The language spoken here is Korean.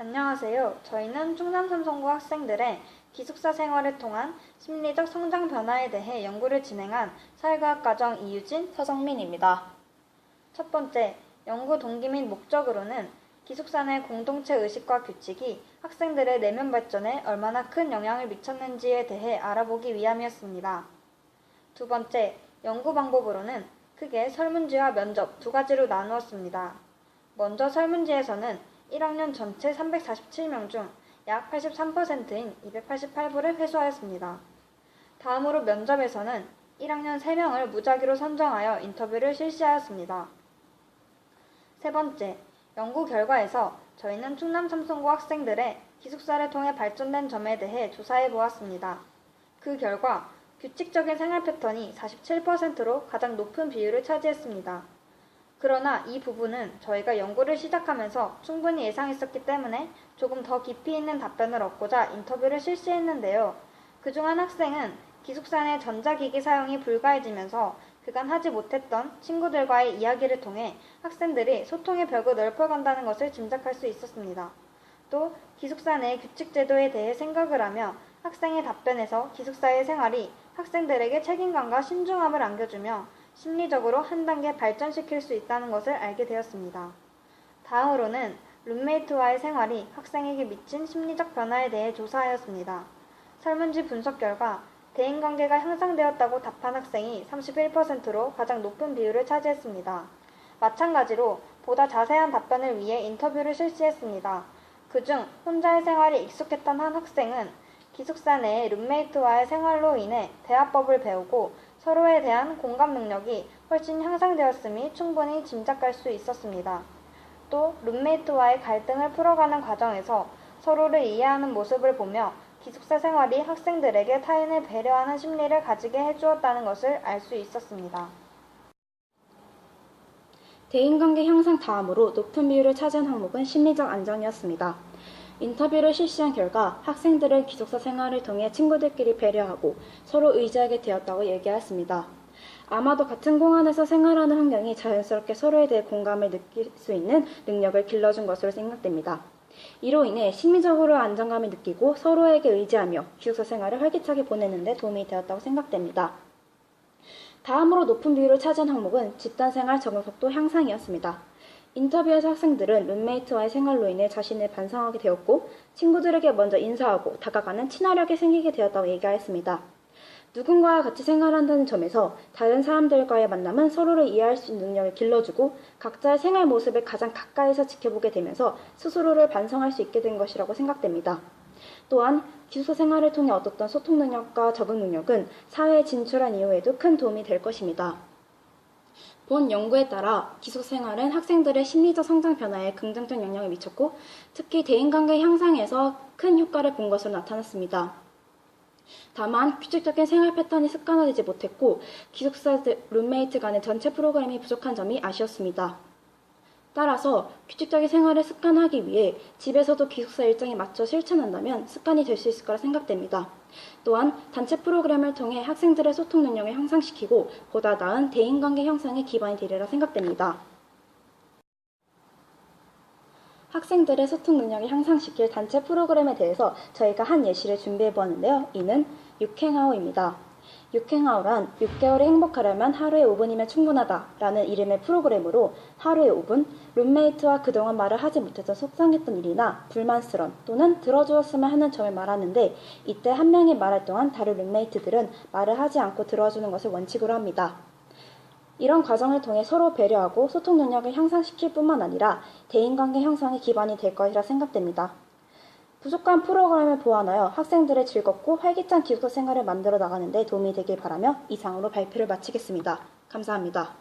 안녕하세요. 저희는 충남삼성고 학생들의 기숙사 생활을 통한 심리적 성장 변화에 대해 연구를 진행한 사회과학과정 이유진, 서정민입니다. 첫 번째, 연구 동기 및 목적으로는 기숙사 내 공동체 의식과 규칙이 학생들의 내면 발전에 얼마나 큰 영향을 미쳤는지에 대해 알아보기 위함이었습니다. 두 번째, 연구 방법으로는 크게 설문지와 면접 두 가지로 나누었습니다. 먼저 설문지에서는 1학년 전체 347명 중 약 83%인 288부를 회수하였습니다. 다음으로 면접에서는 1학년 3명을 무작위로 선정하여 인터뷰를 실시하였습니다. 세 번째, 연구 결과에서 저희는 충남삼성고 학생들의 기숙사를 통해 발전된 점에 대해 조사해 보았습니다. 그 결과 규칙적인 생활 패턴이 47%로 가장 높은 비율을 차지했습니다. 그러나 이 부분은 저희가 연구를 시작하면서 충분히 예상했었기 때문에 조금 더 깊이 있는 답변을 얻고자 인터뷰를 실시했는데요. 그중 한 학생은 기숙사 내 전자기기 사용이 불가해지면서 그간 하지 못했던 친구들과의 이야기를 통해 학생들이 소통의 벽을 넓혀간다는 것을 짐작할 수 있었습니다. 또 기숙사 내 규칙 제도에 대해 생각을 하며 학생의 답변에서 기숙사의 생활이 학생들에게 책임감과 신중함을 안겨주며 심리적으로 한 단계 발전시킬 수 있다는 것을 알게 되었습니다. 다음으로는 룸메이트와의 생활이 학생에게 미친 심리적 변화에 대해 조사하였습니다. 설문지 분석 결과 대인관계가 향상되었다고 답한 학생이 31%로 가장 높은 비율을 차지했습니다. 마찬가지로 보다 자세한 답변을 위해 인터뷰를 실시했습니다. 그중 혼자의 생활이 익숙했던 한 학생은 기숙사 내의 룸메이트와의 생활로 인해 대화법을 배우고 서로에 대한 공감 능력이 훨씬 향상되었음이 충분히 짐작할 수 있었습니다. 또 룸메이트와의 갈등을 풀어가는 과정에서 서로를 이해하는 모습을 보며 기숙사 생활이 학생들에게 타인을 배려하는 심리를 가지게 해주었다는 것을 알 수 있었습니다. 대인관계 향상 다음으로 높은 비율을 차지한 항목은 심리적 안정이었습니다. 인터뷰를 실시한 결과 학생들은 기숙사 생활을 통해 친구들끼리 배려하고 서로 의지하게 되었다고 얘기했습니다. 아마도 같은 공간에서 생활하는 환경이 자연스럽게 서로에 대해 공감을 느낄 수 있는 능력을 길러준 것으로 생각됩니다. 이로 인해 심리적으로 안정감을 느끼고 서로에게 의지하며 기숙사 생활을 활기차게 보내는 데 도움이 되었다고 생각됩니다. 다음으로 높은 비율을 차지한 항목은 집단생활 적응 속도 향상이었습니다. 인터뷰에서 학생들은 룸메이트와의 생활로 인해 자신을 반성하게 되었고 친구들에게 먼저 인사하고 다가가는 친화력이 생기게 되었다고 얘기하였습니다. 누군가와 같이 생활한다는 점에서 다른 사람들과의 만남은 서로를 이해할 수 있는 능력을 길러주고 각자의 생활 모습을 가장 가까이서 지켜보게 되면서 스스로를 반성할 수 있게 된 것이라고 생각됩니다. 또한 기숙사 생활을 통해 얻었던 소통 능력과 적응 능력은 사회에 진출한 이후에도 큰 도움이 될 것입니다. 본 연구에 따라 기숙사 생활은 학생들의 심리적 성장 변화에 긍정적 영향을 미쳤고 특히 대인관계 향상에서 큰 효과를 본 것으로 나타났습니다. 다만 규칙적인 생활 패턴이 습관화되지 못했고 기숙사 룸메이트 간의 전체 프로그램이 부족한 점이 아쉬웠습니다. 따라서 규칙적인 생활을 습관화하기 위해 집에서도 기숙사 일정에 맞춰 실천한다면 습관이 될 수 있을 거라 생각됩니다. 또한 단체 프로그램을 통해 학생들의 소통 능력을 향상시키고 보다 나은 대인관계 형성에 기반이 되리라 생각됩니다. 학생들의 소통 능력을 향상시킬 단체 프로그램에 대해서 저희가 한 예시를 준비해 보았는데요. 이는 6행하오입니다. 6행하오란 6개월이 행복하려면 하루에 5분이면 충분하다 라는 이름의 프로그램으로 하루에 5분 룸메이트와 그동안 말을 하지 못해서 속상했던 일이나 불만스러운 또는 들어주었으면 하는 점을 말하는데 이때 한 명이 말할 동안 다른 룸메이트들은 말을 하지 않고 들어주는 것을 원칙으로 합니다. 이런 과정을 통해 서로 배려하고 소통 능력을 향상시킬 뿐만 아니라 대인관계 형성에 기반이 될 것이라 생각됩니다. 부족한 프로그램을 보완하여 학생들의 즐겁고 활기찬 기숙사 생활을 만들어 나가는 데 도움이 되길 바라며 이상으로 발표를 마치겠습니다. 감사합니다.